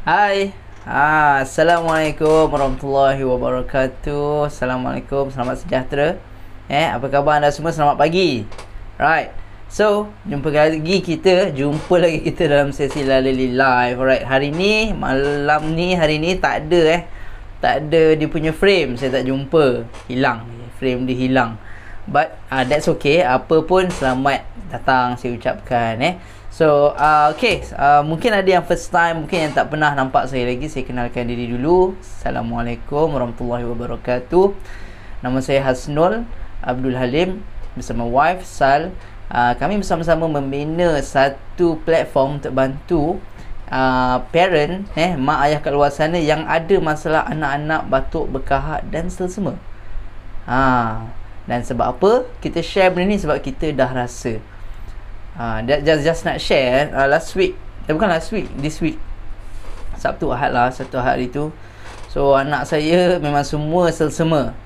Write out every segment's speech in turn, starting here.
Hai. Assalamualaikum warahmatullahi wabarakatuh. Assalamualaikum, selamat sejahtera. Apa khabar anda semua? Selamat pagi. Right. So, jumpa lagi kita dalam sesi Lalali Live. Alright, hari ni hari ni tak ada dia punya frame. Saya tak jumpa. Hilang. Frame dia hilang. But that's okay. Apa pun selamat datang saya ucapkan So, mungkin ada yang first time, mungkin yang tak pernah nampak saya lagi. Saya kenalkan diri dulu. Assalamualaikum warahmatullahi wabarakatuh. Nama saya Hasnul Abdul Halim bersama wife Sal. Kami bersama-sama membina satu platform untuk bantu parent, mak ayah kat luar sana yang ada masalah anak-anak batuk, berkahak dan selsema. Dan sebab apa kita share benda ni? Sebab kita dah rasa just nak share this week Sabtu Ahad hari tu. So anak saya memang semua selsema.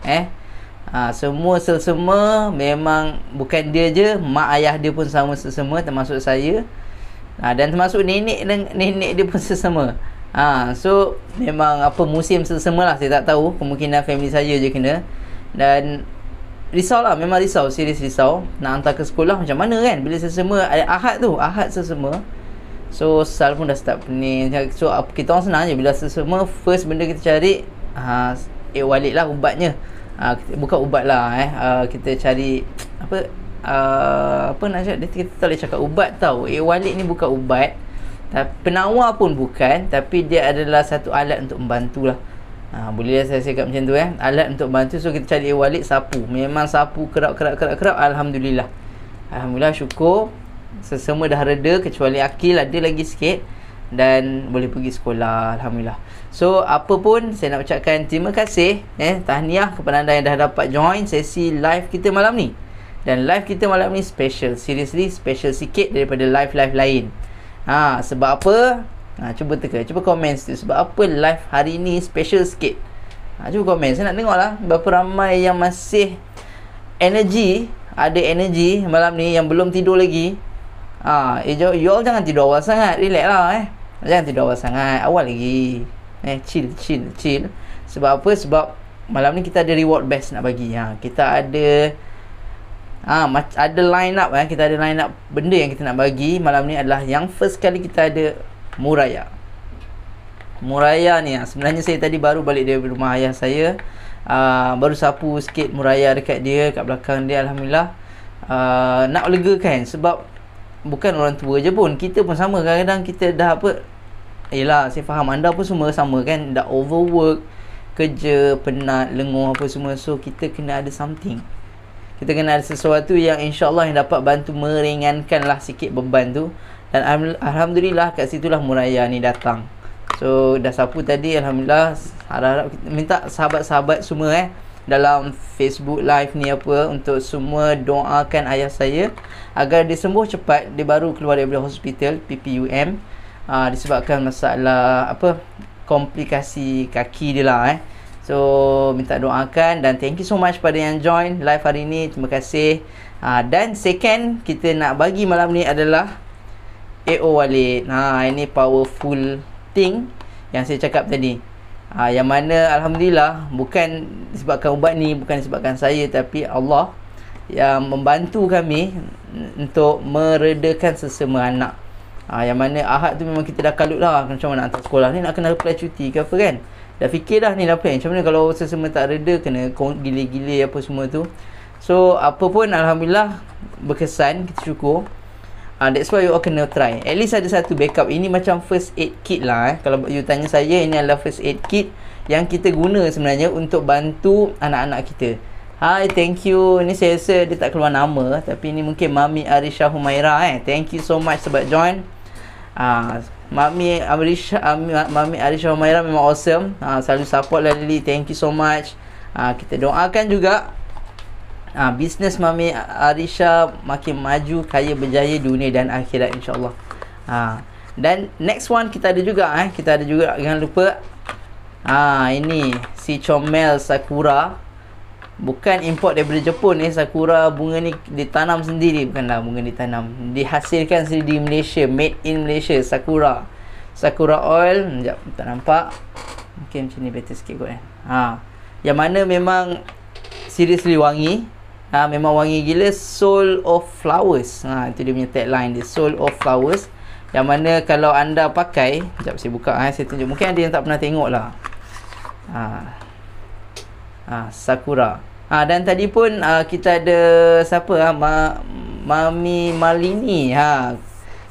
Semua selsema. Memang bukan dia je, mak ayah dia pun sama selsema, termasuk saya. Dan termasuk nenek dia pun selsema. So memang musim selsema lah. Saya tak tahu, kemungkinan family saya je kena. Dan risau lah, memang risau, serius risau nak hantar ke sekolah macam mana kan bila selsema. Ahad selsema. So Sal pun dah start pening. So kita orang senang je, bila selsema first benda kita cari walid lah ubatnya. Bukan ubat lah kita cari apa nak cakap, kita tak boleh cakap ubat tau. Walid ni bukan ubat, penawar pun bukan, tapi dia adalah satu alat untuk membantu lah. Boleh saya cakap macam tu alat untuk bantu. So kita cari walid, sapu. Memang sapu kerap. Alhamdulillah, syukur sesama dah reda, kecuali Akil ada lagi sikit dan boleh pergi sekolah, alhamdulillah. So apa pun saya nak ucapkan terima kasih, tahniah kepada anda yang dah dapat join sesi live kita malam ni. Dan live kita malam ni special, seriously special sikit daripada live lain. Sebab apa? Cuba komen situ sebab apa live hari ni special sikit. Cuba komen, saya nak tengok lah berapa ramai yang masih ada energy malam ni, yang belum tidur lagi. You all jangan tidur awal sangat, relax lah jangan tidur awal sangat, awal lagi. Chill. Sebab apa? Sebab malam ni kita ada reward best nak bagi. Kita ada line up kita ada line up benda yang kita nak bagi malam ni. Adalah yang first kali kita ada Muraya ni. Sebenarnya saya tadi baru balik dari rumah ayah saya. Baru sapu sikit Muraya dekat dia, kat belakang dia. Alhamdulillah, nak legakan. Sebab bukan orang tua je pun, kita pun sama. Kadang-kadang kita dah yelah, saya faham anda pun semua sama kan, dah overwork, kerja, penat, lenguh apa semua. So kita kena ada something, kita kena ada sesuatu yang insyaAllah yang dapat bantu meringankan lah sikit beban tu. Dan alhamdulillah kat situlah Muraya ni datang. So dah sapu tadi, alhamdulillah. Harap kita minta sahabat-sahabat semua dalam Facebook live ni untuk semua doakan ayah saya agar dia sembuh cepat. Dia baru keluar daripada hospital PPUM disebabkan masalah komplikasi kaki dia lah So minta doakan. Dan thank you so much pada yang join live hari ni, terima kasih. Dan second kita nak bagi malam ni adalah walid. Ini powerful thing yang saya cakap tadi. Yang mana alhamdulillah bukan disebabkan ubat ni, bukan disebabkan saya, tapi Allah yang membantu kami untuk meredakan sesama anak. Yang mana Ahad tu memang kita dah kalut lah, macam mana nak hantar sekolah ni, nak kena apply cuti ke apa kan. Dah fikir dah ni dah plan macam mana kalau sesama tak reda, kena gile-gile apa semua tu. So apa pun alhamdulillah berkesan, kita syukur. That's why you all kena try. At least ada satu backup. Ini macam first aid kit lah Kalau you tanya saya, ini adalah first aid kit yang kita guna sebenarnya untuk bantu anak-anak kita. Hi, thank you. Ini saya rasa dia tak keluar nama, tapi ini mungkin Mami Arisha Humaira Thank you so much sebab join. Mami Arisha Humaira memang awesome. Selalu support lah Lily. Thank you so much. Kita doakan juga bisnes Mami Arisha makin maju, kaya, berjaya dunia dan akhirat insyaAllah. Dan next one kita ada juga jangan lupa ini si Comel Sakura. Bukan import daripada Jepun ni. Sakura bunga ni ditanam sendiri. Bukanlah bunga ditanam, dihasilkan sendiri di Malaysia. Made in Malaysia, Sakura. Sakura oil, sekejap tak nampak. Mungkin macam ni better sikit kot yang mana memang seriously wangi. Memang wangi gila. Soul of Flowers. Itu dia punya tagline dia, Soul of Flowers. Yang mana kalau anda pakai, sekejap saya buka saya tunjuk. Mungkin ada yang tak pernah tengok lah. Sakura. Dan tadi pun kita ada siapa? Mami Malini.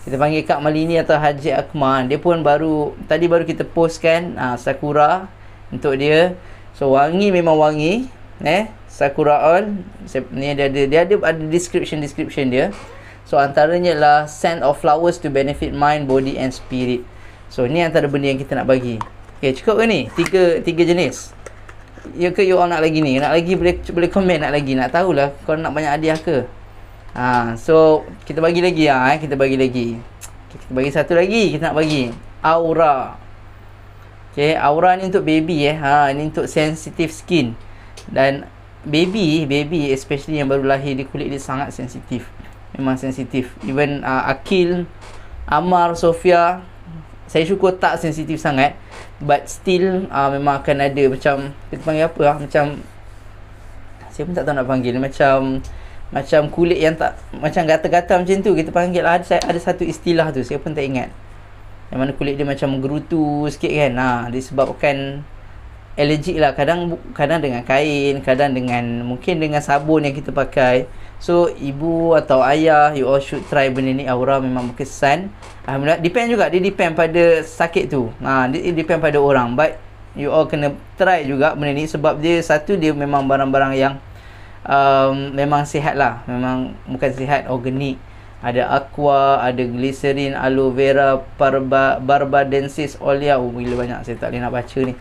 Kita panggil Kak Malini atau Haji Akmal. Dia pun baru kita postkan Sakura untuk dia. So wangi memang wangi. Sakura oil. Ni dia ada description dia. So antaranya lah scent of flowers to benefit mind, body and spirit. So ni antara benda yang kita nak bagi. Okay, cukup ke ni? Tiga jenis. Ya ke you all nak lagi ni? Nak lagi boleh komen nak lagi. Nak tahulah kau nak banyak hadiah ke? So kita bagi lagi kita bagi lagi. Kita bagi satu lagi. Kita nak bagi Aura. Okay, Aura ni untuk baby ni untuk sensitive skin. Dan baby especially yang baru lahir, dia kulit dia sangat sensitif. Memang sensitif. Even Akil, Amar, Sofia, saya syukur tak sensitif sangat. But still memang akan ada macam, kita panggil apa macam, saya pun tak tahu nak panggil, macam kulit yang tak, macam gatal-gatal macam tu kita panggil. Ada satu istilah tu, saya pun tak ingat. Yang mana kulit dia macam menggerutu sikit kan. Disebabkan allergic lah. Kadang dengan kain, kadang mungkin dengan sabun yang kita pakai. So ibu atau ayah, you all should try benda ni. Aura memang berkesan. Alhamdulillah. Depend juga, dia depend pada sakit tu. Dia depend pada orang. But you all kena try juga benda ni. Sebab dia memang barang-barang yang memang sihat lah. Memang bukan sihat, organik. Ada aqua, ada glycerin, aloe vera, barbadensis olea. Gila banyak, saya tak boleh nak baca ni.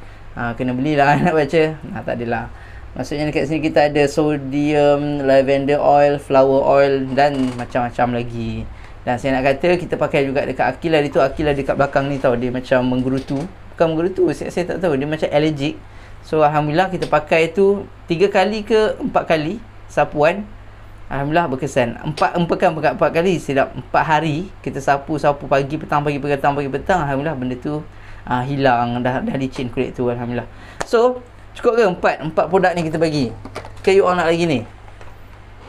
Kena belilah nak baca. Tak adalah. Maksudnya dekat sini kita ada sodium, lavender oil, flower oil dan macam-macam lagi. Dan saya nak kata kita pakai juga dekat Akila. Dia tu Akila dekat belakang ni tau, dia macam menggerutu. Bukan menggerutu, saya tak tahu, dia macam allergic. So Alhamdulillah kita pakai tu 3 kali ke 4 kali sapuan. Alhamdulillah berkesan. 4 kali silap. 4 hari kita sapu pagi petang. Alhamdulillah benda tu hilang, dah licin kulit tu. Alhamdulillah. So cukup ke 4 produk ni kita bagi? Ke you all nak lagi ni?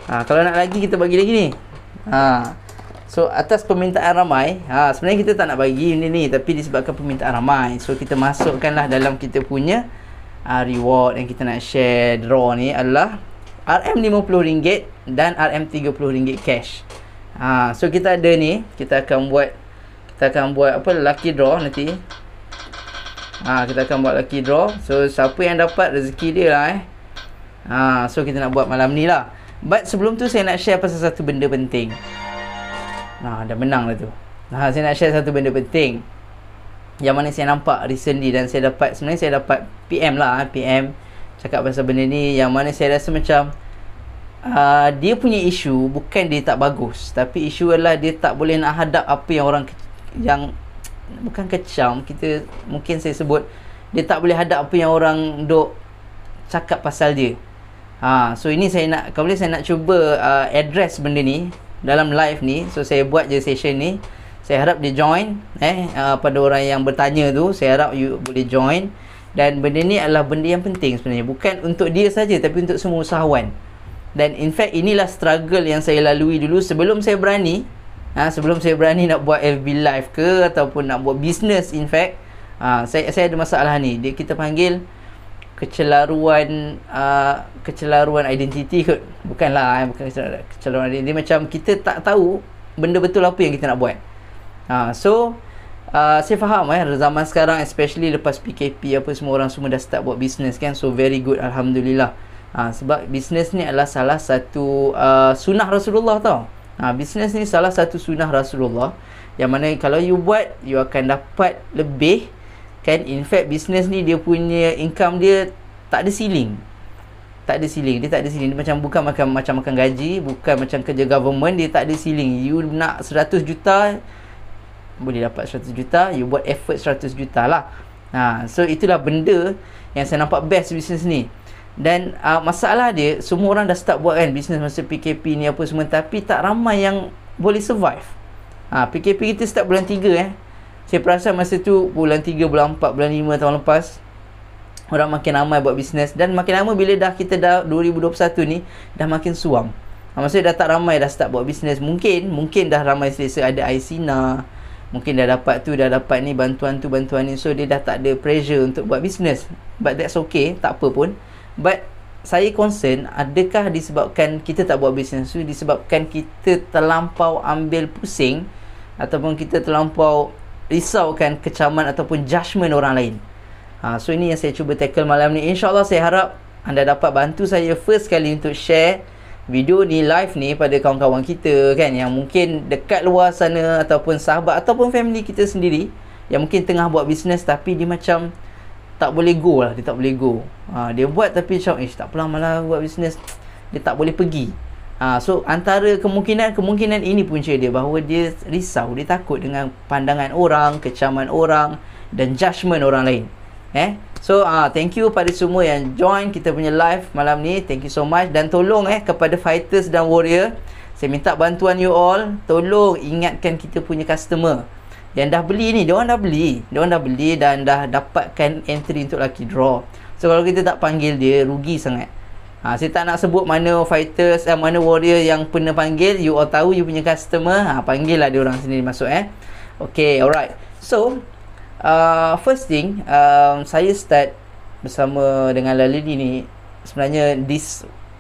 Kalau nak lagi kita bagi lagi ni. So atas permintaan ramai, sebenarnya kita tak nak bagi ni tapi disebabkan permintaan ramai, so kita masukkanlah dalam kita punya reward yang kita nak share. Draw ni adalah RM50 dan RM30 cash. So kita ada ni, kita akan buat apa, lucky draw nanti. Kita akan buat lucky draw. So siapa yang dapat rezeki dia lah so kita nak buat malam ni lah. But sebelum tu saya nak share pasal satu benda penting. Dah menang dah tu. Saya nak share satu benda penting yang mana saya nampak recently. Dan sebenarnya saya dapat PM lah, PM cakap pasal benda ni, yang mana saya rasa macam dia punya isu bukan dia tak bagus, tapi isu adalah dia tak boleh nak hadap apa yang orang yang bukan kecam, mungkin saya sebut, dia tak boleh hadap apa yang orang duk cakap pasal dia. So ini saya nak cuba address benda ni dalam live ni. So saya buat je session ni. Saya harap dia join pada orang yang bertanya tu, saya harap you boleh join. Dan benda ni adalah benda yang penting sebenarnya, bukan untuk dia saja tapi untuk semua usahawan. Dan in fact inilah struggle yang saya lalui dulu sebelum saya berani nak buat FB live ke ataupun nak buat business. In fact saya ada masalah ni, kita panggil kecelaruan identiti kot. Bukanlah bukan kecelaruan identiti, macam kita tak tahu benda betul apa yang kita nak buat. Saya faham zaman sekarang, especially lepas PKP apa, semua orang dah start buat business kan. So very good, Alhamdulillah. Sebab business ni adalah salah satu sunnah Rasulullah tau. Business ni salah satu sunnah Rasulullah, yang mana kalau you buat, you akan dapat lebih kan. In fact business ni dia punya income dia tak ada ceiling. Dia macam bukan macam makan gaji, bukan macam kerja government, dia tak ada ceiling. You nak 100 juta boleh dapat 100 juta, you buat effort 100 juta lah. So itulah benda yang saya nampak best bisnes ni. Dan masalah dia, semua orang dah start buat kan bisnes masa PKP ni apa semua, tapi tak ramai yang boleh survive. PKP kita start bulan 3 Saya perasan masa tu bulan 3, bulan 4, bulan 5 tahun lepas, orang makin ramai buat bisnes. Dan makin lama bila kita dah 2021 ni, dah makin suam. Maksudnya dah tak ramai dah start buat bisnes. Mungkin dah ramai selesa ada Aisina, mungkin dah dapat tu, dah dapat ni, bantuan tu, bantuan ni. So dia dah tak ada pressure untuk buat bisnes. But that's okay, tak apa pun. But saya concern, adakah disebabkan kita tak buat bisnes tu disebabkan kita terlampau ambil pusing ataupun kita terlampau risaukan kecaman ataupun judgement orang lain. So ini yang saya cuba tackle malam ni. InsyaAllah saya harap anda dapat bantu saya first kali untuk share video ni, live ni pada kawan-kawan kita kan, yang mungkin dekat luar sana ataupun sahabat ataupun family kita sendiri yang mungkin tengah buat bisnes tapi dia macam tak boleh go lah. Dia tak boleh go. Dia buat tapi macam tak apalah, malah buat bisnes, dia tak boleh pergi. So antara kemungkinan ini punca dia, bahawa dia risau, dia takut dengan pandangan orang, kecaman orang dan judgement orang lain. So thank you pada semua yang join kita punya live malam ni. Thank you so much. Dan tolong kepada fighters dan warrior, saya minta bantuan you all. Tolong ingatkan kita punya customer yang dah beli ni, diorang dah beli dan dah dapatkan entry untuk lucky draw. So kalau kita tak panggil dia, rugi sangat. Saya tak nak sebut mana fighters, mana warrior yang pernah panggil. You all tahu you punya customer, panggil lah diorang sendiri masuk. Okay, alright. So first thing, saya start bersama dengan Lalini ni sebenarnya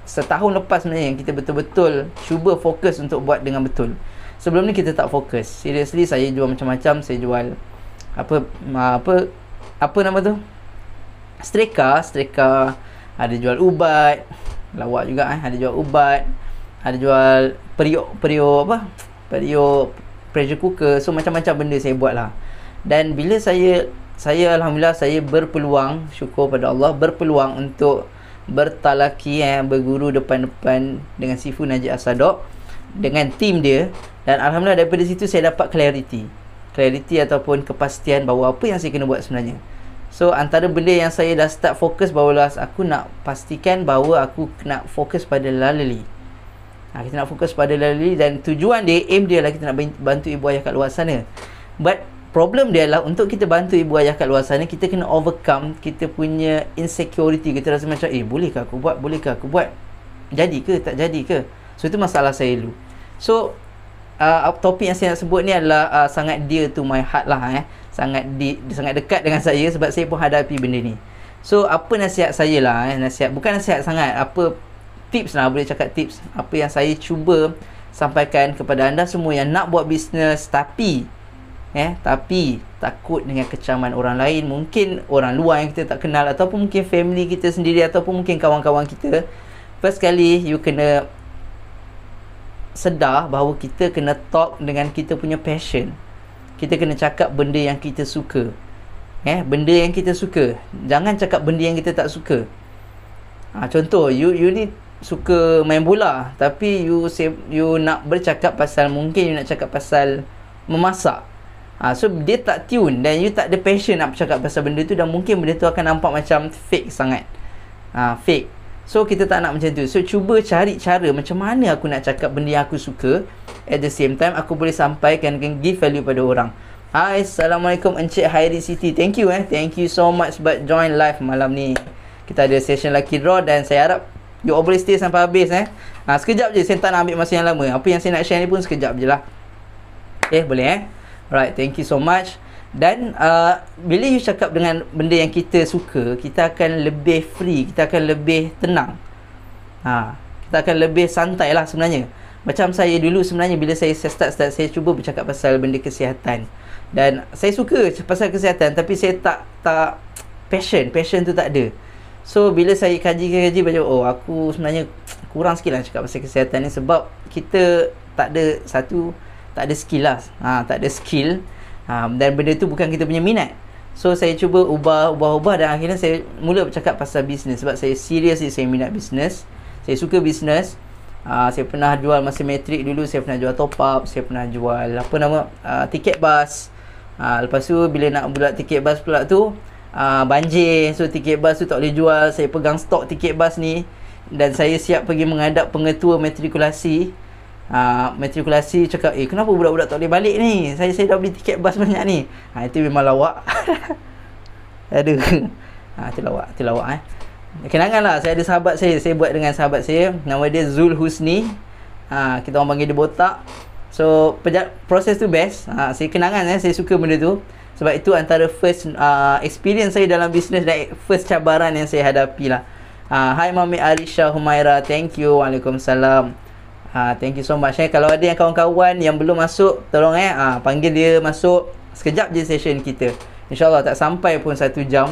setahun lepas sebenarnya, yang kita betul-betul cuba fokus untuk buat dengan betul. Sebelum ni kita tak fokus. Seriously, saya jual macam-macam. Saya jual apa nama tu? Streka. Ada jual ubat, lawak juga ada jual ubat, ada jual periuk pressure cooker. So macam-macam benda saya buat lah. Dan bila saya alhamdulillah saya berpeluang, syukur pada Allah, berpeluang untuk bertalaki, berguru depan-depan dengan Sifu Najib As-Sadok dengan tim dia. Dan alhamdulillah daripada situ saya dapat clarity ataupun kepastian bahawa apa yang saya kena buat sebenarnya. So antara benda yang saya dah start fokus, bahawa aku nak pastikan bahawa aku nak fokus pada Lalili. Kita nak fokus pada Lalili, dan tujuan dia, aim dia lah, kita nak bantu ibu ayah kat luar sana. But problem dia lah, untuk kita bantu ibu ayah kat luar sana, kita kena overcome kita punya insecurity. Kita rasa macam bolehkah aku buat, jadi ke tak jadi ke. So itu masalah saya dulu. So topik yang saya nak sebut ni adalah sangat dear to my heart lah. Sangat dekat dengan saya, sebab saya pun hadapi benda ni. So apa nasihat saya lah, bukan nasihat sangat, apa tips lah, boleh cakap tips, apa yang saya cuba sampaikan kepada anda semua yang nak buat bisnes tapi takut dengan kecaman orang lain. Mungkin orang luar yang kita tak kenal, ataupun mungkin family kita sendiri, ataupun mungkin kawan-kawan kita. First kali, you kena sedar bahawa kita kena talk dengan kita punya passion. Kita kena cakap benda yang kita suka. Benda yang kita suka. Jangan cakap benda yang kita tak suka. Contoh, you ni suka main bola, tapi you nak bercakap pasal, mungkin you nak cakap pasal memasak. So dia tak tune, dan you tak ada passion nak bercakap pasal benda tu, dan mungkin benda tu akan nampak macam fake sangat. Fake. So kita tak nak macam tu. So cuba cari cara macam mana aku nak cakap benda yang aku suka, at the same time aku boleh sampaikan dan give value pada orang. Hai, Assalamualaikum Encik Hairi Siti. Thank you Thank you so much buat join live malam ni. Kita ada session lucky draw, dan saya harap you all boleh stay sampai habis. Sekejap je, saya tak nak ambil masa yang lama. Apa yang saya nak share ni pun sekejap je lah. Boleh Alright, thank you so much. Dan bila you cakap dengan benda yang kita suka, kita akan lebih free, kita akan lebih tenang. Kita akan lebih santai lah sebenarnya. Macam saya dulu sebenarnya, bila saya start saya cuba bercakap pasal benda kesihatan. Dan saya suka pasal kesihatan, tapi saya tak passion tu tak ada. So bila saya kaji macam aku sebenarnya kurang sikit lah cakap pasal kesihatan ni, sebab kita tak ada skill lah. Tak ada skill. Dan benda tu bukan kita punya minat. So saya cuba ubah, dan akhirnya saya mula bercakap pasal bisnes. Sebab saya seriously, saya minat bisnes, saya suka bisnes. Saya pernah jual masa matrik dulu, saya pernah jual top up, saya pernah jual tiket bas. Lepas tu bila nak buat tiket bas pula tu banjir, so tiket bas tu tak boleh jual. Saya pegang stok tiket bas ni, dan saya siap pergi menghadap pengetua matrikulasi. matrikulasi cakap, kenapa budak-budak tak boleh balik ni, saya dah beli tiket bas banyak ni. Itu memang lawak. Aduh. Itu lawak kenangan lah. Saya ada sahabat saya buat dengan sahabat saya, nama dia Zul Husni. Kita orang panggil dia botak. So proses tu best. Saya kenangan saya suka benda tu, sebab itu antara first experience saya dalam bisnes dan first cabaran yang saya hadapi lah. Hai Mami Arisha Humaira, thank you. Waalaikumsalam. Thank you so much. Kalau ada yang kawan-kawan yang belum masuk, tolong panggil dia masuk. Sekejap je session kita, InsyaAllah tak sampai pun 1 jam.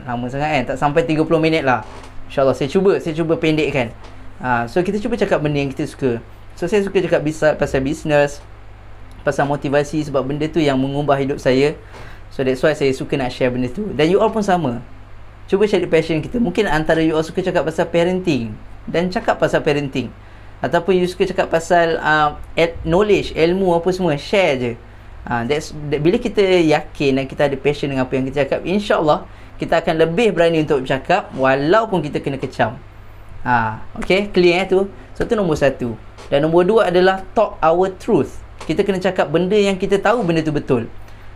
Lama sangat tak sampai 30 minit lah. InsyaAllah saya cuba pendekkan. So kita cuba cakap benda yang kita suka. So saya suka cakap pasal bisnes, pasal motivasi, sebab benda tu yang mengubah hidup saya. So that's why saya suka nak share benda tu. Dan you all pun sama, cuba cari passion kita. Mungkin antara you all suka cakap pasal parenting, dan cakap pasal parenting. Ataupun you suka cakap pasal knowledge, ilmu apa semua, share je. Bila kita yakin dan kita ada passion dengan apa yang kita cakap, InsyaAllah kita akan lebih berani untuk bercakap walaupun kita kena kecam. Okay, clear tu. So tu nombor 1. Dan nombor 2 adalah talk our truth. Kita kena cakap benda yang kita tahu benda tu betul,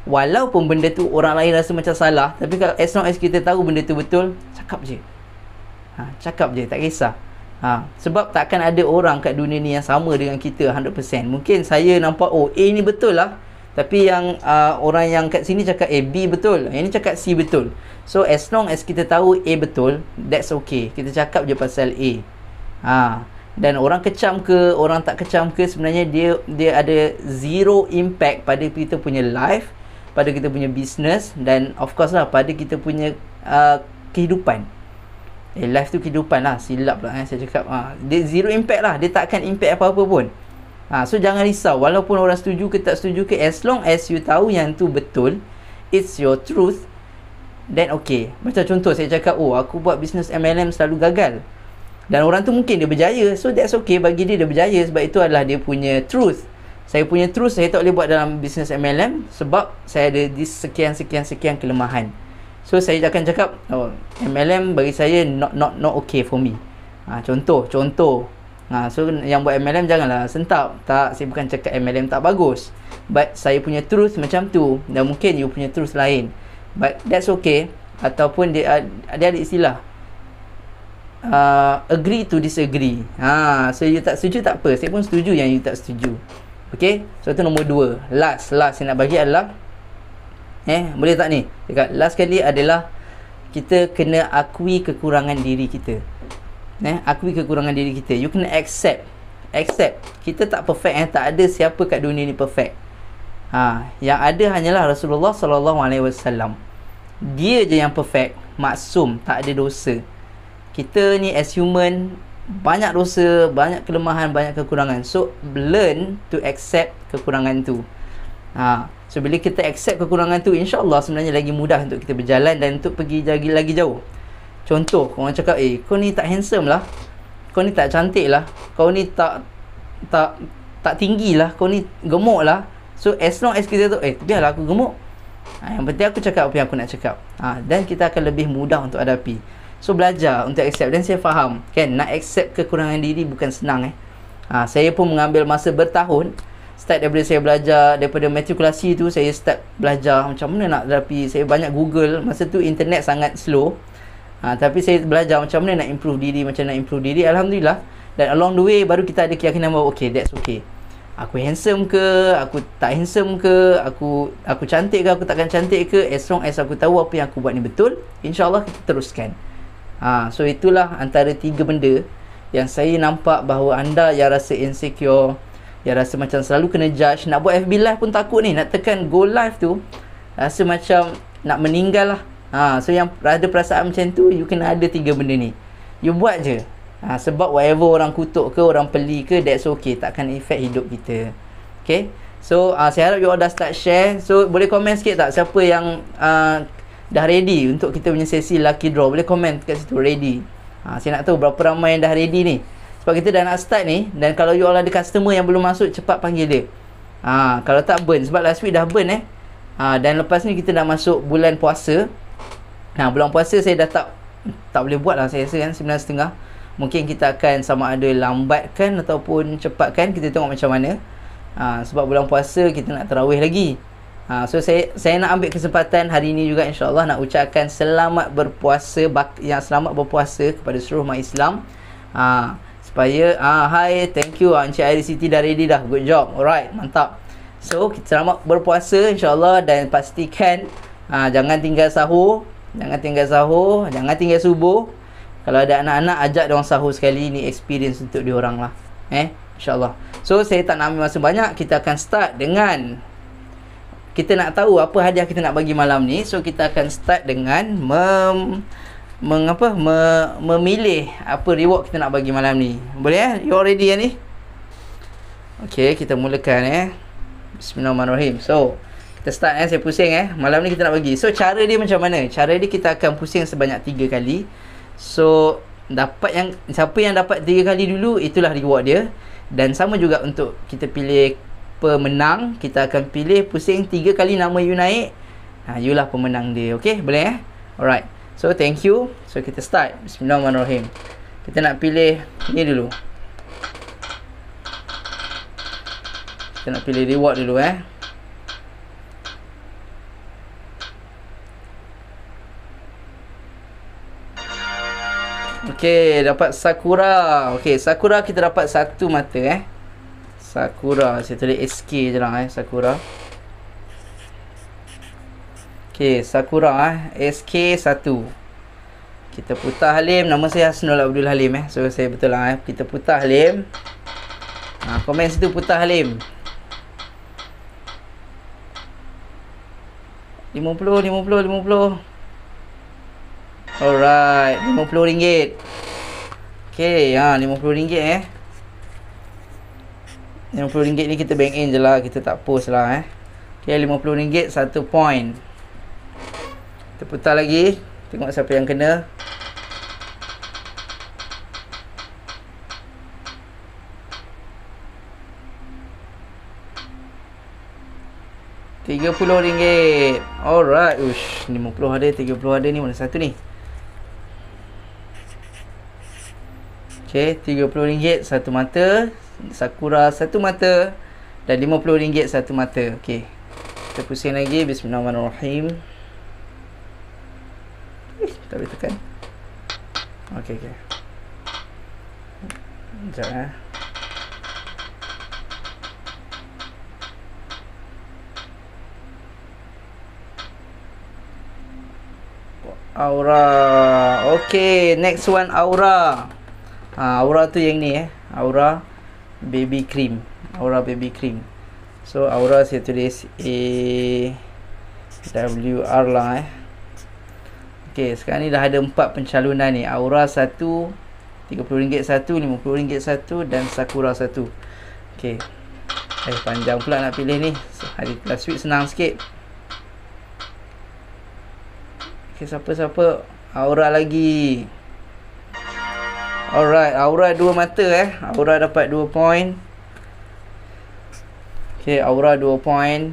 walaupun benda tu orang lain rasa macam salah. Tapi kalau as long as kita tahu benda tu betul, cakap je. Cakap je, tak kisah. Sebab takkan ada orang kat dunia ni yang sama dengan kita 100%. Mungkin saya nampak A ni betul lah, tapi yang orang yang kat sini cakap B betul, yang ni cakap C betul. So as long as kita tahu A betul, that's okay. Kita cakap je pasal A. Dan orang kecam ke, orang tak kecam ke, sebenarnya dia ada zero impact pada kita punya life, pada kita punya business, dan of course lah pada kita punya kehidupan. Life tu kehidupan lah, silap lah saya cakap. Dia zero impact lah, dia takkan impact apa-apa pun. So jangan risau, walaupun orang setuju ke tak setuju ke, as long as you tahu yang tu betul, it's your truth, then okay. Macam contoh saya cakap, aku buat bisnes MLM selalu gagal, dan orang tu mungkin dia berjaya, so that's okay. Bagi dia berjaya sebab itu adalah dia punya truth. Saya punya truth, saya tak boleh buat dalam bisnes MLM sebab saya ada sekian kelemahan. So saya akan cakap, MLM bagi saya not okay for me. Contoh. So yang buat MLM janganlah sentap. Tak, saya bukan cakap MLM tak bagus, but saya punya truth macam tu, dan mungkin you punya truth lain, but that's okay. Ataupun dia ada istilah agree to disagree. So you tak setuju tak apa, saya pun setuju yang you tak setuju. Okay, so itu nombor 2. Last saya nak bagi adalah boleh tak ni? Dekat last kali adalah kita kena akui kekurangan diri kita. Akui kekurangan diri kita. You kena accept. Kita tak perfect. Tak ada siapa kat dunia ni perfect. Yang ada hanyalah Rasulullah SAW. Dia je yang perfect, maksum, tak ada dosa. Kita ni as human, banyak dosa, banyak kelemahan, banyak kekurangan. So learn to accept kekurangan tu. So bila kita accept kekurangan tu, InsyaAllah sebenarnya lagi mudah untuk kita berjalan dan untuk pergi lagi jauh. Contoh, orang cakap, kau ni tak handsome lah, kau ni tak cantik lah, kau ni tak tinggi lah, kau ni gemuk lah. So as long as kita tu, biarlah aku gemuk, yang penting aku cakap apa yang aku nak cakap. Dan kita akan lebih mudah untuk hadapi. So belajar untuk accept. Dan saya faham kan, nak accept kekurangan diri bukan senang. Saya pun mengambil masa bertahun. Start daripada saya belajar, daripada matrikulasi tu saya start belajar macam mana nak hadapi. Saya banyak Google. Masa tu internet sangat slow, tapi saya belajar macam mana nak improve diri, Alhamdulillah. Dan along the way baru kita ada keyakinan bahawa okay, that's okay. Aku handsome ke, aku tak handsome ke, aku cantik ke, aku takkan cantik ke, as long as aku tahu apa yang aku buat ni betul, InsyaAllah kita teruskan. So itulah antara 3 benda yang saya nampak bahawa anda yang rasa insecure, yang rasa macam selalu kena judge, nak buat FB live pun takut ni, nak tekan go live tu rasa macam nak meninggal lah. So yang ada perasaan macam tu, you kena ada 3 benda ni, you buat je. Sebab whatever orang kutuk ke, orang peli ke, that's okay, takkan effect hidup kita. Okay, so saya harap you all dah start share. So boleh komen sikit tak siapa yang dah ready untuk kita punya sesi lucky draw? Boleh komen kat situ ready. Saya nak tahu berapa ramai yang dah ready ni, sebab kita dah nak start ni. Dan kalau you all ada customer yang belum masuk, cepat panggil dia. Kalau tak burn, sebab last week dah burn dan lepas ni kita dah masuk bulan puasa. Bulan puasa saya dah tak boleh buat lah, saya rasa kan 9.30. Mungkin kita akan sama ada lambatkan ataupun cepatkan, kita tengok macam mana. Sebab bulan puasa kita nak tarawih lagi. So saya nak ambil kesempatan hari ini juga, insya-Allah nak ucapkan selamat berpuasa, selamat berpuasa kepada seluruh umat Islam. Supaya hi, thank you Encik Airi Siti dah ready dah. Good job. Alright, mantap. So kita selamat berpuasa insya-Allah, dan pastikan jangan tinggal sahur, jangan tinggal subuh. Kalau ada anak-anak, ajak diorang sahur sekali, ni experience untuk diorang lah. InsyaAllah. So saya tak nak ambil masa banyak, kita akan start dengan, kita nak tahu apa hadiah kita nak bagi malam ni. So kita akan start dengan memilih apa reward kita nak bagi malam ni. Boleh You all ready ni? Okay, kita mulakan Bismillahirrahmanirrahim. So kita start saya pusing malam ni kita nak bagi. So cara dia macam mana? Cara dia kita akan pusing sebanyak 3 kali. So siapa yang dapat 3 kali dulu, itulah reward dia. Dan sama juga untuk kita pilih pemenang, kita akan pilih pusing 3 kali, nama you naik, you lah pemenang dia. Okay, boleh Alright. So thank you. So kita start. Bismillahirrahmanirrahim. Kita nak pilih ni dulu. Kita nak pilih reward dulu Okey, dapat Sakura. Okey, Sakura kita dapat 1 mata Sakura, saya tulis SK je lah Sakura. Okey, Sakura SK 1. Kita putar Halim. Nama saya Hasnul Abdul Halim So saya betul lah kita putar Halim. Komen situ putar Halim. 50. Alright, RM50. Okay, RM50 RM50 ni kita bank in je lah, kita tak post lah Okay, RM50 1 point. Kita putar lagi, tengok siapa yang kena. RM30. Alright, ush, 50 ada, 30 ada ni, mana satu ni? Okay, RM30 1 mata, Sakura 1 mata, dan RM50 1 mata. Okay, kita pusing lagi. Bismillahirrahmanirrahim. Tak boleh tekan. Okay. Sekejap Aura. Okay, next one Aura. Aura tu yang ni Aura baby cream. Aura baby cream. So Aura saya tulis AWR lah Okay, sekarang ni dah ada 4 pencalonan ni. Aura 1, RM30 1, RM50 1, dan Sakura 1. Okay, panjang pula nak pilih ni. So, hari last week senang sikit. Okay, siapa Aura lagi. Alright, Aura 2 mata Aura dapat 2 point. Okay, Aura 2 point.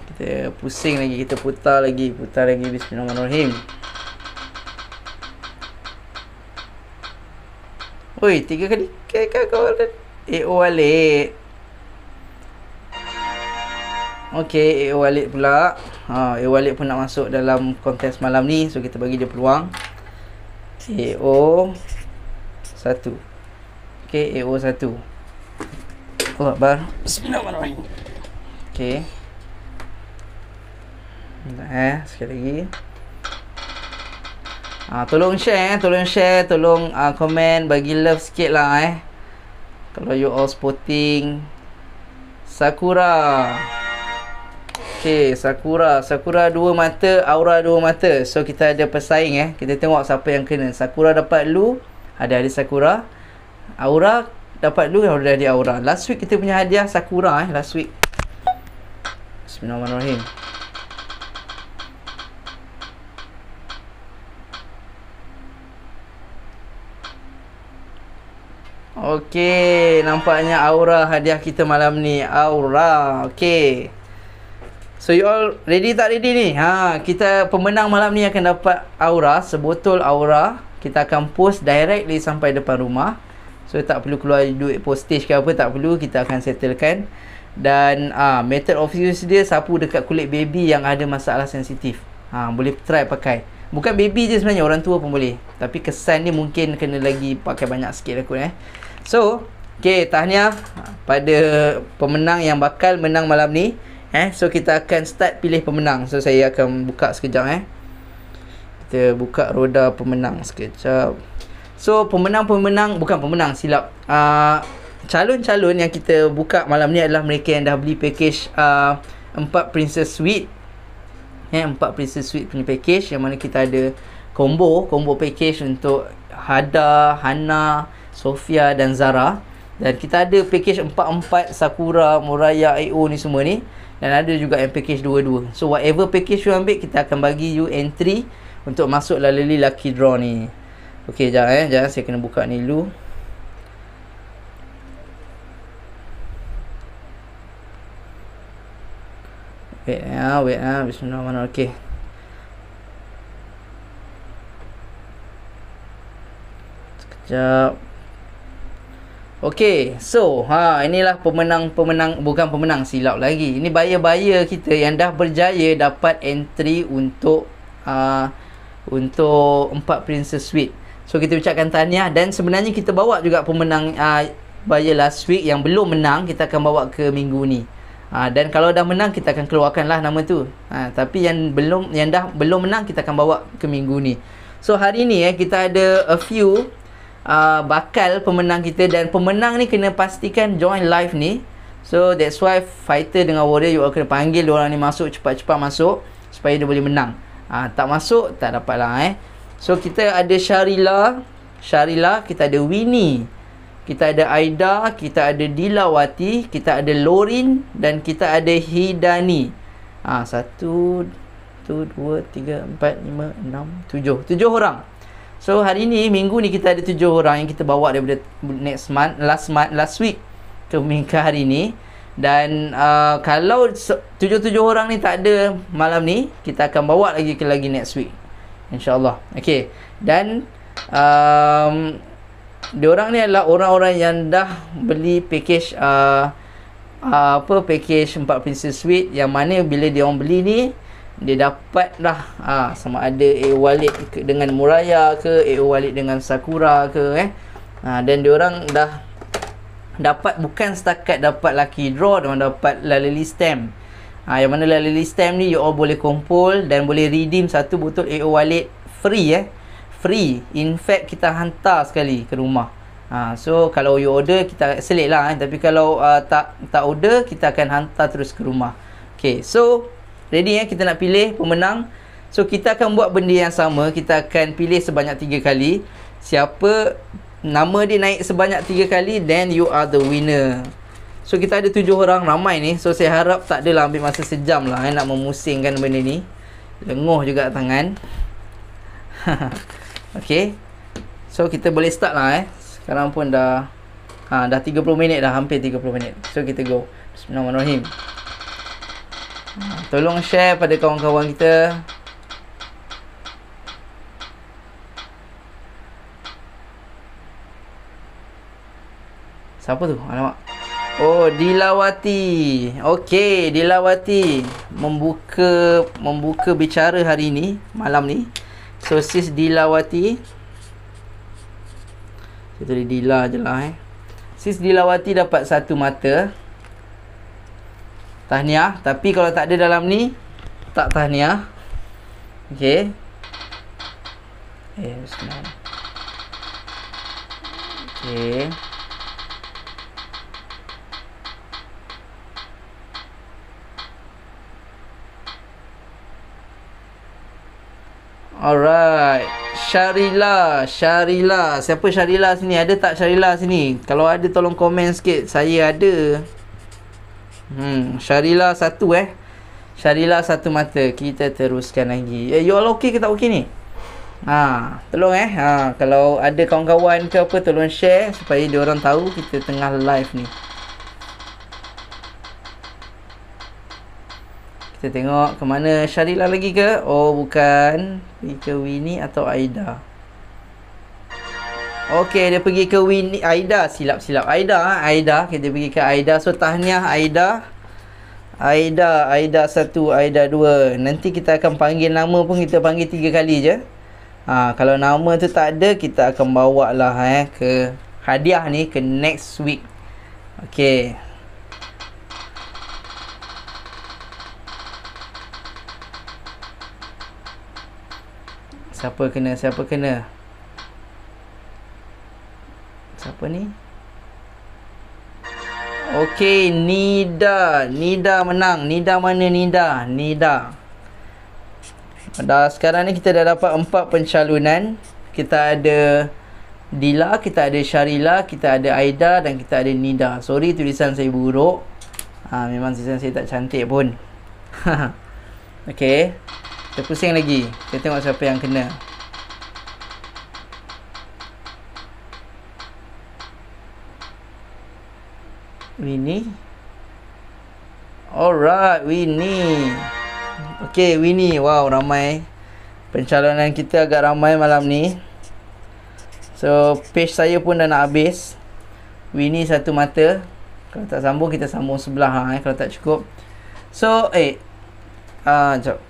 Kita pusing lagi, kita putar lagi. Bismillahirrahmanirrahim. Oi, 3 kali kau AO Walid. Okay, AO Walid pula. AO Walid pun nak masuk dalam kontes malam ni, so kita bagi dia peluang. AO 1. Okay, AO 1. Allah Akbar. Bismillahirrahmanirrahim. Okay. Sekali lagi. Tolong share, tolong komen, bagi love sikit lah kalau you all spotting Sakura. Okay, Sakura 2 mata, Aura 2 mata. So kita ada pesaing kita tengok siapa yang kena. Sakura dapat lu, ada Sakura. Aura dapat lu, ada Aura. Last week kita punya hadiah Sakura last week. Bismillahirrahmanirrahim. Okey, nampaknya Aura hadiah kita malam ni. Aura. Okey. So you all ready tak ready ni? Kita pemenang malam ni akan dapat Aura, sebotol Aura. kita akan post directly sampai depan rumah. So tak perlu keluar duit postage ke apa, tak perlu, kita akan settlekan. Dan method of use dia sapu dekat kulit baby yang ada masalah sensitif. Boleh try pakai. Bukan baby je sebenarnya, orang tua pun boleh. Tapi kesan dia mungkin kena lagi pakai banyak sikit lah kot So, okay, tahniah pada pemenang yang bakal menang malam ni. So kita akan start pilih pemenang. So saya akan buka sekejap Kita buka roda pemenang sekejap. So pemenang-pemenang, bukan pemenang, silap. Calon-calon yang kita buka malam ni adalah mereka yang dah beli package 4 Princess Suite. 4 Princess Suite punya package, yang mana kita ada combo package untuk Hada, Hana, Sofia dan Zara. Dan kita ada package 4-4 Sakura, Muraya, AO ni semua ni. Dan ada juga yang package 2-2. So whatever package you ambil, kita akan bagi you entry untuk masuk lalui lucky draw ni. Okey, jangan jangan saya kena buka ni dulu. Wait bismillahirrahmanirrahim. Okey. Sekejap. Okey, so inilah pemenang-pemenang, bukan pemenang, silap lagi. Ini buyer-buyer kita yang dah berjaya dapat entry untuk 4 Princess Suite. So kita ucapkan tahniah, dan sebenarnya kita bawa juga pemenang buyer last week yang belum menang, kita akan bawa ke minggu ni. Dan kalau dah menang, kita akan keluarkanlah nama tu. Tapi yang dah belum menang, kita akan bawa ke minggu ni. So hari ni kita ada a few bakal pemenang kita, dan pemenang ni kena pastikan join live ni. So that's why fighter dengan warrior, you all kena panggil diorang ni masuk, cepat-cepat masuk supaya dia boleh menang. Tak masuk, tak dapat lah So kita ada Syarila, kita ada Winnie, kita ada Aida, kita ada Dilawati, kita ada Lorin, dan kita ada Hidani. 1, 2, 3, 4, 5, 6, 7 orang. So hari ni, minggu ni, kita ada 7 orang yang kita bawa daripada last week ke hari ni. Dan kalau 7 orang ni tak ada malam ni, kita akan bawa lagi next week, InsyaAllah. Okay. Dan diorang ni adalah orang-orang yang dah beli package package 4 Princess Suite, yang mana bila diorang beli ni, dia dapat lah sama ada AO Walid dengan Muraya ke, AO Walid dengan Sakura ke dan diorang dah dapat, bukan setakat dapat lucky draw, diorang dapat lalili stamp. Yang mana lalili stamp ni you all boleh kumpul dan boleh redeem 1 botol AO Walid free free. In fact, kita hantar sekali ke rumah. So kalau you order, kita selit lah tapi kalau tak order, kita akan hantar terus ke rumah. Okay, so ready kita nak pilih pemenang. So kita akan buat benda yang sama, kita akan pilih sebanyak 3 kali. Siapa nama dia naik sebanyak 3 kali, then you are the winner. So kita ada 7 orang, ramai ni. So saya harap tak adalah ambil masa sejam lah nak memusingkan benda ni. Lenguh juga tangan. Okay, so kita boleh start lah Sekarang pun dah 30 minit dah, hampir 30 minit. So kita go. Bismillahirrahmanirrahim. Tolong share pada kawan-kawan kita. Siapa tu? Alamak. Oh, Dilawati. Okey, Dilawati membuka bicara hari ni, malam ni. So sis Dilawati, saya tulis Dila je lah Sis Dilawati dapat 1 mata. Tahniah. Tapi kalau tak ada dalam ni, tak tahniah. Okay. Bismillah. Okay. Alright. Syarila. Siapa Syarila sini? Ada tak Syarila sini? Kalau ada, tolong komen sikit. Saya ada. Syarila 1 Syarila 1 mata. Kita teruskan lagi. You all okay ke tak okay ni? Tolong kalau ada kawan-kawan ke apa, tolong share supaya diorang tahu kita tengah live ni. Kita tengok ke mana. Syarila lagi ke? Oh bukan. Pergi ke Winnie atau Aida. Okey, dia pergi ke Winnie. Aida, silap Aida, Aida, kita pergi ke Aida. So tahniah Aida. Aida 1, Aida 2. Nanti kita akan panggil nama pun, kita panggil 3 kali je. Kalau nama tu tak ada, kita akan bawa lah ke hadiah ni ke next week. Okey. Siapa kena? Siapa ni? Okey, Nida menang. Nida mana Nida? Dah sekarang ni kita dah dapat 4 pencalonan. Kita ada Dila, kita ada Syarila, kita ada Aida dan kita ada Nida. Sorry tulisan saya buruk. Memang tulisan saya tak cantik pun. Okey. Kita pusing lagi. Kita tengok siapa yang kena. Winnie. Alright, Winnie. Okay, Winnie. Wow, ramai. Pencalonan kita agak ramai malam ni. So, page saya pun dah nak habis. Winnie 1 mata. Kalau tak sambung, kita sambung sebelah. Kalau tak cukup. So, sekejap.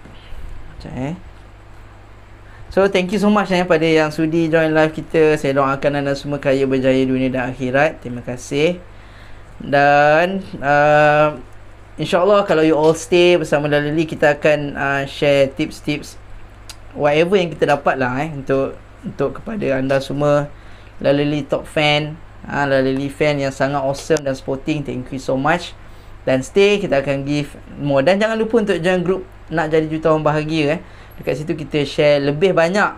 So thank you so much pada yang sudi join live kita. Saya doakan anda semua kaya berjaya dunia dan akhirat. Terima kasih. Dan InsyaAllah kalau you all stay bersama Lalili, kita akan share tips-tips whatever yang kita dapat lah untuk kepada anda semua Lalili top fan, Lalili fan yang sangat awesome dan sporting. Thank you so much. Dan stay, kita akan give more. Dan jangan lupa untuk join group Nak Jadi Jutawan Bahagia. Dekat situ kita share lebih banyak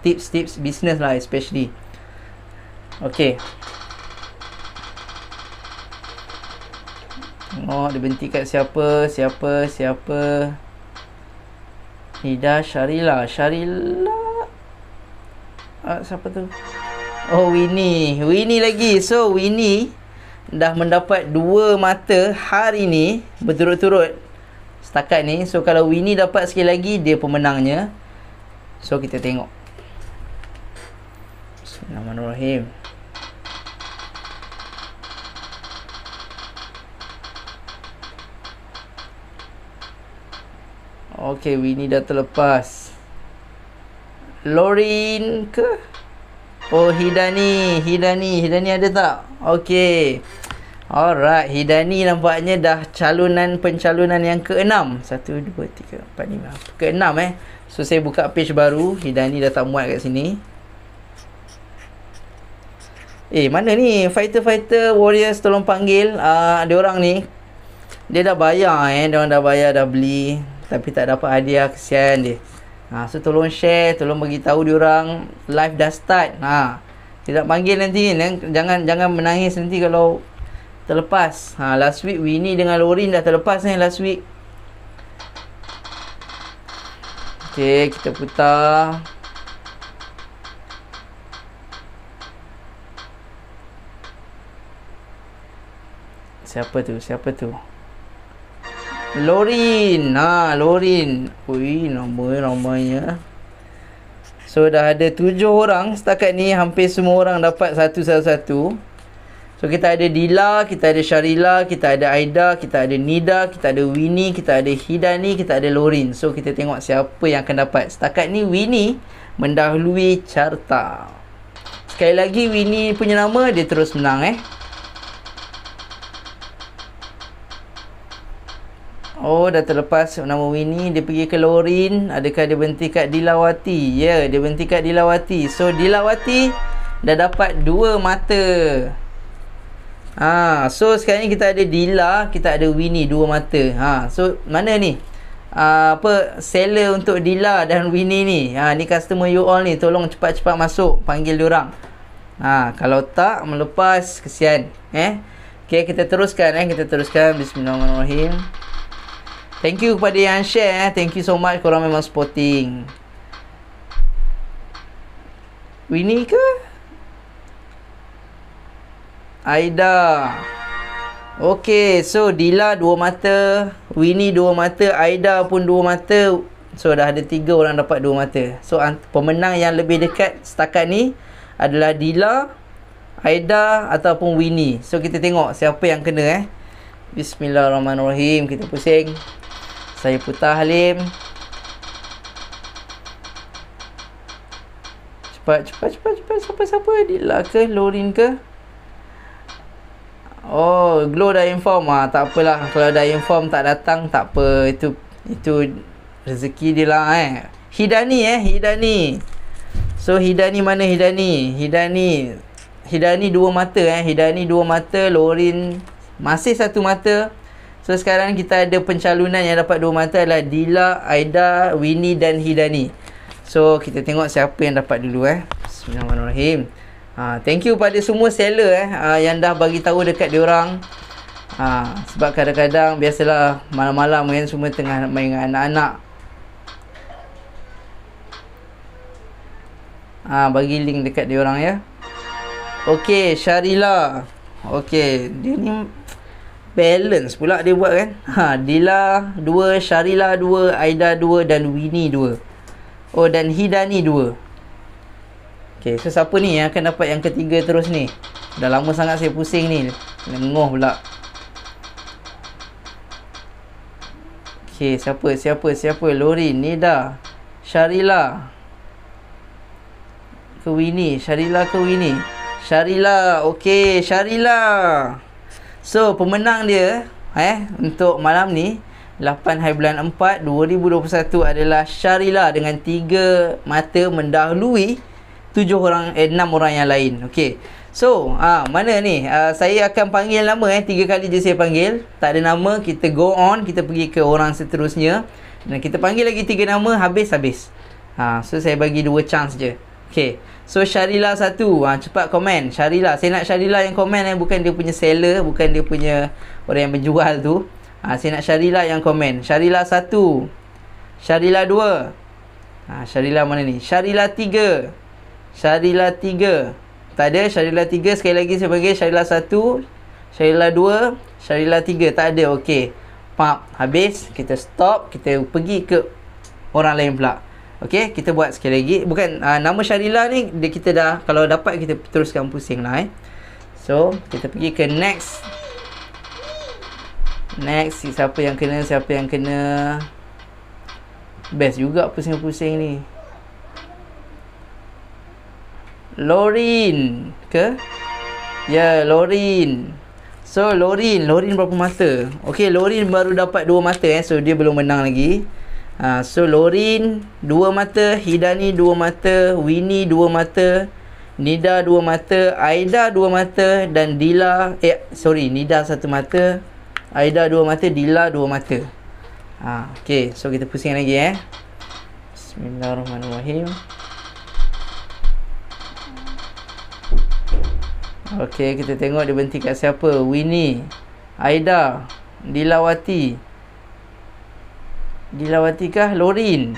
tips-tips business lah, especially. Okay. Tengok dia berhenti kat siapa. Nida, Syarila. Siapa tu? Oh, Winnie lagi. So Winnie dah mendapat 2 mata hari ni berturut-turut setakat ni. So kalau Winnie dapat sekali lagi, dia pemenangnya. So kita tengok. Bismillahirrahmanirrahim. Okay, Winnie dah terlepas. Lorin ke? Oh, Hidani ada tak? Okay. Alright, Hidani nampaknya dah pencalonan yang ke-6. 1, 2, 3, 4, 5. Ke-6 So saya buka page baru. Hidani dah tak muat kat sini. Mana ni? Fighter Warriors, tolong panggil. Dia orang ni, dia dah bayar dia orang dah bayar, dah beli, tapi tak dapat hadiah. Kesian dia. So tolong share, tolong bagi tahu dia orang live dah start. Tidak panggil nanti, jangan menangis nanti kalau terlepas. Last week Winnie dengan Lorin dah terlepas last week. Okay, kita putar. Siapa tu? Lorin. Ui, namanya. So dah ada 7 orang setakat ni. Hampir semua orang dapat satu. So kita ada Dila, kita ada Syarila, kita ada Aida, kita ada Nida, kita ada Winnie, kita ada Hidani, kita ada Lorin. So kita tengok siapa yang akan dapat. Setakat ni Winnie mendahului carta. Sekali lagi Winnie punya nama, dia terus menang Oh, dah terlepas nama Winnie. Dia pergi ke Lorin. Adakah dia berhenti kat Dilawati? Ya, dia berhenti kat Dilawati. So, Dilawati dah dapat 2 mata. So, sekarang ni kita ada Dila, kita ada Winnie, 2 mata. So, mana ni? Seller untuk Dila dan Winnie ni. Ni customer you all ni. Tolong cepat-cepat masuk. Panggil diorang. Kalau tak, melepas, kesian. Okay, kita teruskan. Bismillahirrahmanirrahim. Thank you kepada yang share. Thank you so much. Korang memang sporting. Winnie ke? Aida. Okay, so Dila 2 mata, Winnie 2 mata, Aida pun 2 mata. So dah ada 3 orang dapat 2 mata. So pemenang yang lebih dekat setakat ni adalah Dila, Aida ataupun Winnie. So kita tengok siapa yang kena Bismillahirrahmanirrahim. Kita pusing. Saya putar Halim. Cepat. Siapa? Dila ke? Lorin ke? Oh, Glow dah inform. Tak apalah. Kalau dah inform tak datang, tak apa. Itu rezeki dia lah Hidani. So Hidani mana Hidani? Hidani 2 mata Hidani 2 mata, Lorin masih 1 mata. So sekarang kita ada pencalonan yang dapat 2 mata adalah Dila, Aida, Winnie dan Hidani. So kita tengok siapa yang dapat dulu Bismillahirrahmanirrahim. Thank you pada semua seller yang dah bagi tahu dekat diorang. Sebab kadang-kadang biasalah malam-malam kan semua tengah main dengan anak-anak. Bagi link dekat diorang ya. Okey, Syarila. Okey, dia ni balance pula dia buat kan. Dila 2, Syarila 2, Aida 2 dan Winnie 2. Oh, dan Hidani 2. Okey, so siapa ni yang akan dapat yang ketiga terus ni? Dah lama sangat saya pusing ni. Lengoh pula. Okey, siapa? Lorin, Nida, Syarila ke Winnie? Syarila ke Winnie? Syarila. Okey, Syarila. So, pemenang dia untuk malam ni 8 hari bulan 4 2021 adalah Syarila dengan 3 mata mendahului 6 orang yang lain. Okey. So, mana ni? Saya akan panggil nama 3 kali je saya panggil. Tak ada nama, kita go on, kita pergi ke orang seterusnya. Dan kita panggil lagi 3 nama, habis. So saya bagi 2 chance je. Okey. So Syarila 1, cepat komen. Syarila, saya nak Syarila yang komen bukan dia punya seller, bukan dia punya orang yang berjual tu. Saya nak Syarila yang komen. Syarila 1. Syarila 2. Syarila mana ni? Syarila 3. Syarila 3. Tak ada. Syarila 3. Sekali lagi saya bagi Syarila 1. Syarila 2. Syarila 3. Tak ada. Okey. Habis. Kita stop. Kita pergi ke orang lain pula. Okey. Kita buat sekali lagi. Bukan. Nama Syarila ni kita dah. Kalau dapat kita teruskan pusing lah. So. Kita pergi ke next. Next. Siapa yang kena. Best juga pusing-pusing ni. Lorin ke? Ya, Lorin. So Lorin berapa mata? Okey, Lorin baru dapat 2 mata so dia belum menang lagi. So Lorin 2 mata, Hidani 2 mata, Winnie 2 mata, Nida 2 mata, Aida 2 mata dan Dila Nida 1 mata, Aida 2 mata, Dila 2 mata. Okey, so kita pusing lagi Bismillahirrahmanirrahim. Okey, kita tengok dia berhenti kat siapa? Winnie, Aida, Dilawati kah? Lorin,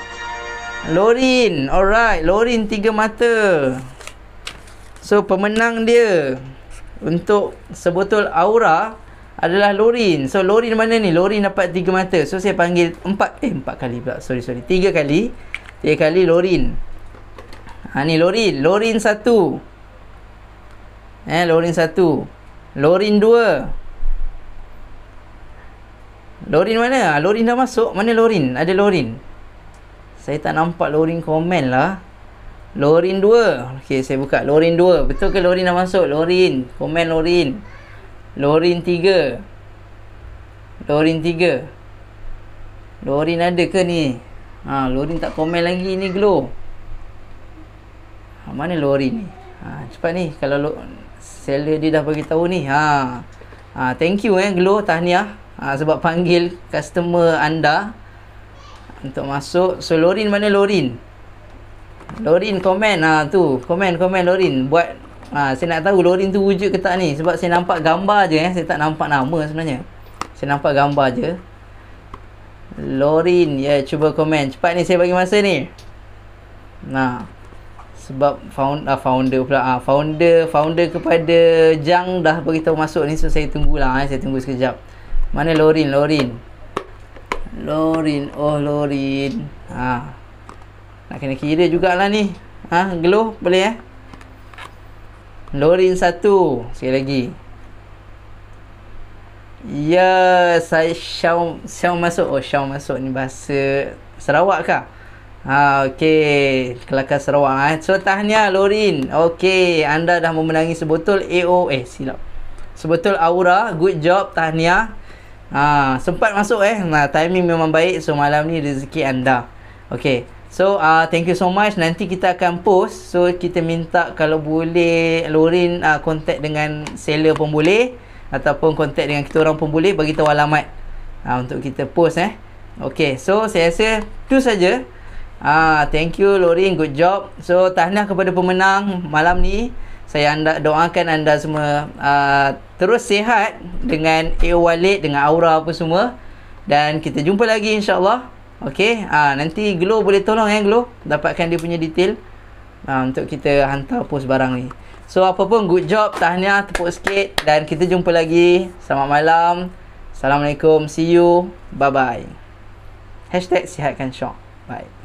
alright. Lorin 3 mata. So pemenang dia untuk sebotol aura adalah Lorin. So Lorin mana ni? Lorin dapat 3 mata. So saya panggil 4 kali pula. Sorry 3 kali. 3 kali Lorin. Ni Lorin 1. Lorin 1. Lorin 2. Lorin mana? Lorin dah masuk. Mana Lorin? Ada Lorin. Saya tak nampak Lorin komen lah. Lorin 2. Okey, saya buka. Lorin 2. Betul ke Lorin dah masuk? Lorin. Komen Lorin. Lorin 3. Lorin 3. Lorin ada ke ni? Lorin tak komen lagi ni Glow. Mana Lorin ni? Cepat ni. Kalau seller dia dah bagi tahu ni. Thank you Glow, tahniah sebab panggil customer anda untuk masuk. So Lorin mana Lorin? Lorin komen tu. Komen Lorin. Buat saya nak tahu Lorin tu wujud ke tak ni. Sebab saya nampak gambar je saya tak nampak nama sebenarnya. Saya nampak gambar je. Lorin, cuba komen. Cepat ni, saya bagi masa ni. Sebab founder pula. Founder kepada Jang dah beritahu masuk ni. So saya tunggulah. Saya tunggu sekejap. Mana Lorin? Lorin. Oh Lorin. Nak kena kira jugalah ni. Glow boleh Lorin 1. Sekali lagi. Ya, saya Syam masuk. Oh, Syam masuk ni bahasa Sarawak kah? Okey, Kelakar Sarawak. So tahniah Lorin. Okey, anda dah memenangi sebotol silap. Sebotol Aura. Good job, tahniah. Sempat masuk timing memang baik. So malam ni rezeki anda. Okey. So thank you so much. Nanti kita akan post. So kita minta kalau boleh Lorin contact dengan seller pun boleh, ataupun contact dengan kita orang pun boleh, bagi tahu alamat untuk kita post Okey. So saya rasa tu saja. Thank you Lorin, good job. So tahniah kepada pemenang malam ni. Saya doakan anda semua terus sihat dengan Walid, dengan Aura apa semua. Dan kita jumpa lagi insya-Allah. Okey, nanti Glow boleh tolong Glow dapatkan dia punya detail untuk kita hantar post barang ni. So apa pun, good job, tahniah, tepuk sikit, dan kita jumpa lagi. Selamat malam. Assalamualaikum, see you, bye bye. #sihatkan Syok. Bye.